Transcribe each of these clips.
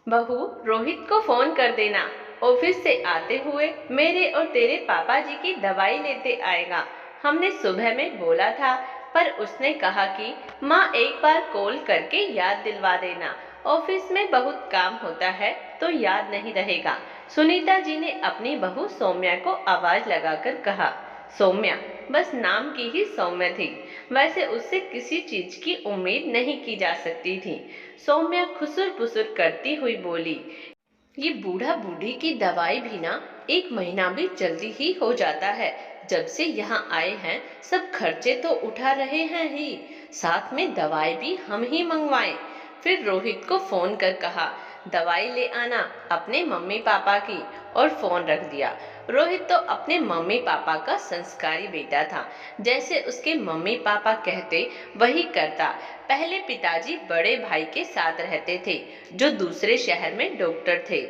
बहू, रोहित को फोन कर देना। ऑफिस से आते हुए मेरे और तेरे पापा जी की दवाई लेते आएगा। हमने सुबह में बोला था, पर उसने कहा कि माँ एक बार कॉल करके याद दिलवा देना। ऑफिस में बहुत काम होता है तो याद नहीं रहेगा। सुनीता जी ने अपनी बहू सौम्या को आवाज लगाकर कहा। सौम्या बस नाम की ही सौम्या थी, वैसे उससे किसी चीज की उम्मीद नहीं की जा सकती थी। सौम्या खुसुर पुसुर करती हुई बोली, ये बूढ़ा बूढ़ी की दवाई भी ना 1 महीना भी जल्दी ही हो जाता है। जब से यहाँ आए हैं सब खर्चे तो उठा रहे हैं ही, साथ में दवाई भी हम ही मंगवाएं। फिर रोहित को फोन कर कहा, दवाई ले आना अपने मम्मी पापा की, और फोन रख दिया। रोहित तो अपने मम्मी पापा का संस्कारी बेटा था, जैसे उसके मम्मी पापा कहते वही करता। पहले पिताजी बड़े भाई के साथ रहते थे, जो दूसरे शहर में डॉक्टर थे।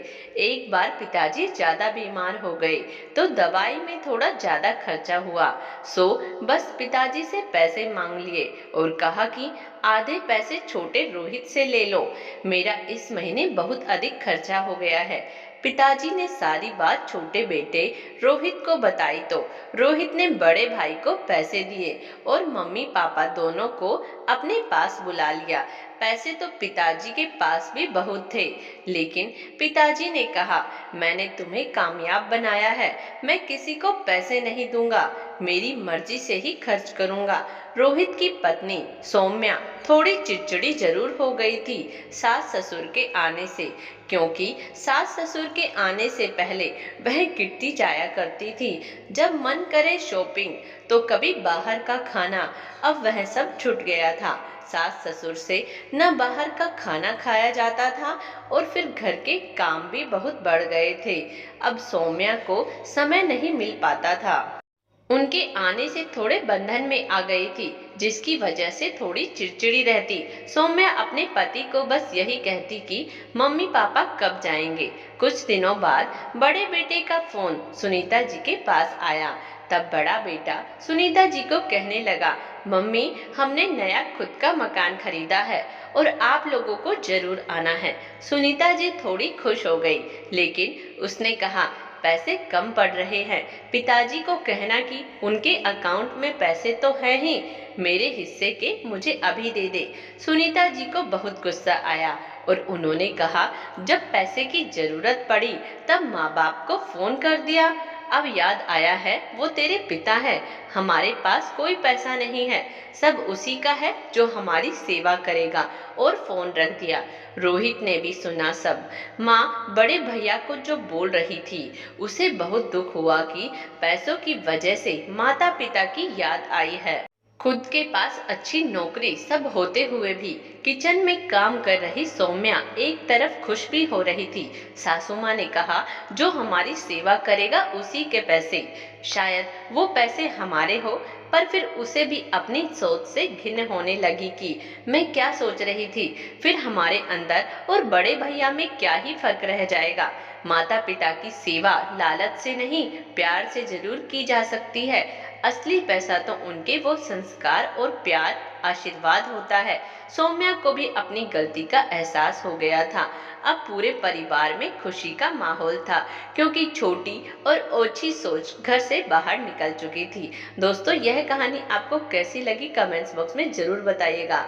एक बार पिताजी ज्यादा बीमार हो गए तो दवाई में थोड़ा ज्यादा खर्चा हुआ, सो बस पिताजी से पैसे मांग लिए और कहा कि आधे पैसे छोटे रोहित से ले लो, मेरा इस महीने बहुत अधिक खर्चा हो गया है। पिताजी ने सारी बात छोटे बेटे रोहित को बताई तो रोहित ने बड़े भाई को पैसे दिए और मम्मी पापा दोनों को अपने पास बुला लिया। पैसे तो पिताजी के पास भी बहुत थे, लेकिन पिताजी ने कहा, मैंने तुम्हें कामयाब बनाया है, मैं किसी को पैसे नहीं दूंगा, मेरी मर्जी से ही खर्च करूंगा। रोहित की पत्नी सौम्या थोड़ी चिड़चिड़ी जरूर हो गई थी सास ससुर के आने से, क्योंकि सास ससुर के आने से पहले वह किट्टी जाया करती थी। जब मन करे शॉपिंग तो कभी बाहर का खाना, अब वह सब छूट गया था। सास ससुर से न बाहर का खाना खाया जाता था और फिर घर के काम भी बहुत बढ़ गए थे। अब सौम्या को समय नहीं मिल पाता था। उनके आने से थोड़े बंधन में आ गई थी, जिसकी वजह से थोड़ी चिड़चिड़ी रहती। सौम्या अपने पति को बस यही कहती कि मम्मी पापा कब जाएंगे। कुछ दिनों बाद बड़े बेटे का फोन सुनीता जी के पास आया। तब बड़ा बेटा सुनीता जी को कहने लगा, मम्मी हमने नया खुद का मकान खरीदा है और आप लोगों को जरूर आना है। सुनीता जी थोड़ी खुश हो गई, लेकिन उसने कहा, पैसे कम पड़ रहे हैं, पिताजी को कहना कि उनके अकाउंट में पैसे तो हैं ही, मेरे हिस्से के मुझे अभी दे दे। सुनीता जी को बहुत गुस्सा आया और उन्होंने कहा, जब पैसे की जरूरत पड़ी तब माँ बाप को फोन कर दिया। अब याद आया है वो तेरे पिता है, हमारे पास कोई पैसा नहीं है, सब उसी का है जो हमारी सेवा करेगा, और फोन रख दिया। रोहित ने भी सुना सब। माँ बड़े भैया को जो बोल रही थी, उसे बहुत दुख हुआ कि पैसों की वजह से माता पिता की याद आई है। खुद के पास अच्छी नौकरी सब होते हुए भी किचन में काम कर रही सौम्या एक तरफ खुश भी हो रही थी। सासू माँ ने कहा, जो हमारी सेवा करेगा उसी के पैसे, शायद वो पैसे हमारे हो। पर फिर उसे भी अपनी सोच से घिन होने लगी कि मैं क्या सोच रही थी, फिर हमारे अंदर और बड़े भैया में क्या ही फर्क रह जाएगा। माता पिता की सेवा लालच से नहीं, प्यार से जरूर की जा सकती है। असली पैसा तो उनके वो संस्कार और प्यार, आशीर्वाद होता है। सौम्या को भी अपनी गलती का एहसास हो गया था। अब पूरे परिवार में खुशी का माहौल था, क्योंकि छोटी और ओछी सोच घर से बाहर निकल चुकी थी। दोस्तों, यह कहानी आपको कैसी लगी कमेंट्स बॉक्स में जरूर बताइएगा।